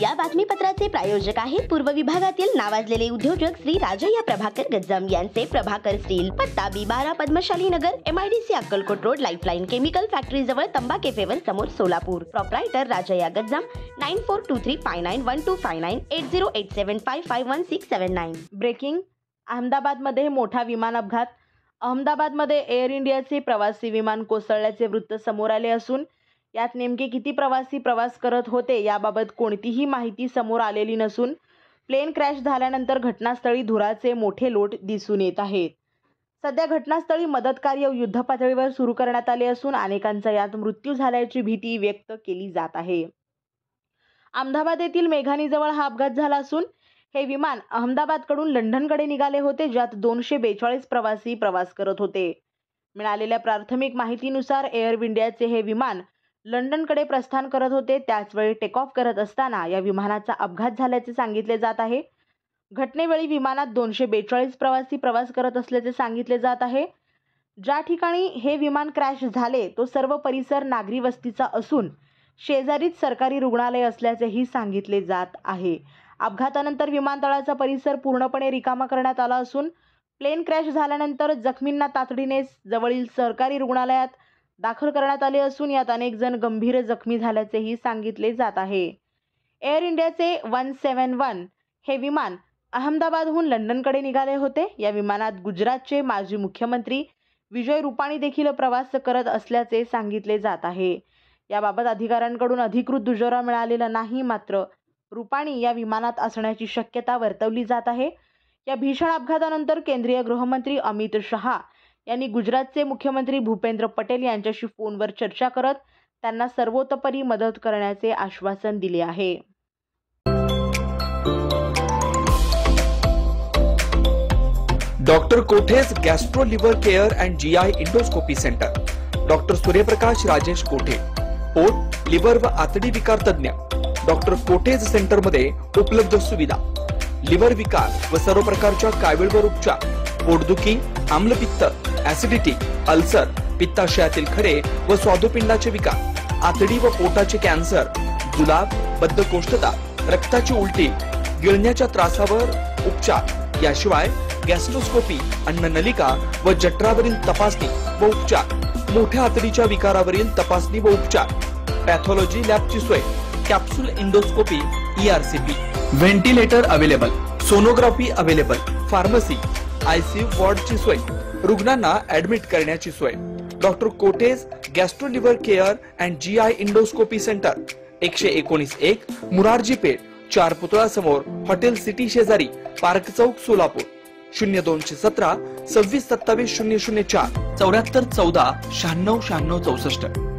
या बातमीपत्राचे प्रायोजक आहेत पूर्व विभागातील नावाजलेले उद्योजक श्री राजय्या प्रभाकर गज्जाम यांचे प्रभाकर स्टील, पत्ता B12 पद्मशाली नगर, MIDC Akkalkot road, lifeline chemical factory जवळ, तंबा केफेवर समोर, सोलापूर. प्रोप्रायटर राजय्या गज्जाम. 9423591259 8087551679. ब्रेकिंग. अहमदाबादमध्ये मोठा विमान अपघात. अहमदाबादमध्ये एअर इंडियाचे प्रवासी विमान कोसळल्याचे वृत्त समोर आले असून यात नेमके किती प्रवासी प्रवास करत होते याबाबत कोणतीही माहिती समोर आलेली नसून प्लेन क्रॅश झाल्यानंतर घटनास्थळी धुराचे मोठे लोट दिसून येत आहेत. सध्या घटनास्थळी मदत कार्य युद्धपातळीवर सुरू करण्यात आले असून अनेकांचा यात मृत्यू झाल्याची भीती व्यक्त केली जात आहे. अहमदाबाद येथील मेघानीजवळ हा अपघात झाला असून हे विमान अहमदाबादकडून लंडनकडे निघाले होते, ज्यात 242 प्रवासी प्रवास करत होते. मिळालेल्या प्राथमिक माहितीनुसार एअर इंडियाचे हे विमान लंडनकडे प्रस्थान करत होते. त्याचवेळी टेक ऑफ करत असताना या विमानाचा अपघात झाल्याचे सांगितले जात आहे. घटनेवेळी विमानात 242 प्रवासी प्रवास करत असल्याचे सांगितले जात आहे. ज्या ठिकाणी हे विमान क्रॅश झाले तो सर्व परिसर नागरी वस्तीचा असून शेजारीच सरकारी रुग्णालय असल्याचेही सांगितले जात आहे. अपघातानंतर विमानतळाचा परिसर पूर्णपणे रिकामा करण्यात आला असून प्लेन क्रॅश झाल्यानंतर जखमींना तातडीने जवळील सरकारी रुग्णालयात दाखल करण्यात आले असून यात अनेक जण गंभीर जखमी झाल्याचेही सांगितले जात आहे. एअर इंडियाचे 171 हे विमान अहमदाबादहून लंडनकडे निघाले होते. या विमानात गुजरातचे माजी मुख्यमंत्री विजय रुपाणी देखील प्रवास करत असल्याचे सांगितले जात आहे. याबाबत अधिकाऱ्यांकडून अधिकृत दुजोरा मिळालेला नाही, मात्र रुपाणी या विमानात असण्याची शक्यता वर्तवली जात आहे. या भीषण अपघातानंतर केंद्रीय गृहमंत्री अमित शहा यांनी गुजरातचे मुख्यमंत्री भूपेंद्र पटेल यांच्याशी फोनवर चर्चा करत त्यांना सर्वतोपरी मदत करण्याचे आश्वासन दिले आहे. Doctor कोठेज gastro liver care and GI endoscopy centre. Doctor Suryaprakash Rajesh कोठे, पोट, लिव्हर व आतडी विकार तज्ञ. डॉक्टर कोठेज सेंटर मध्ये उपलब्ध सुविधा: लिव्हर विकार व सर्व प्रकारच्या कावीळवर उपचार, पोटदुखी, आम्लपित्त, ऍसिडिटी, अल्सर, पित्ताशयातील खडे व स्वादुपिंडाचे विकार, आतडी व पोटाचे कॅन्सर, जुलाब, बद्धकोष्ठता, रक्ताची उलटी, गिळण्याच्या त्रासावर उपचार. याशिवाय गॅस्ट्रोस्कोपी, अन्ननलिका व जठरावरील तपासणी व उपचार, मोठ्या आतडीच्या विकारावरील तपासणी व उपचार, पॅथॉलॉजी लॅबची सोय, capsule endoscopy, ERCP, ventilator available, sonography available, pharmacy, ICU वॉर्डची सोय, रुग्णांना ऍडमिट करण्याची सोय. Doctor कोठेज gastro liver care and GI endoscopy centre, 119-1 Murarji Peth, 4 पुतळा समोर, हॉटेल सिटी शेजारी, पार्क चौक, सोलापूर. 0217 26 27 004 74 14 96 96 64.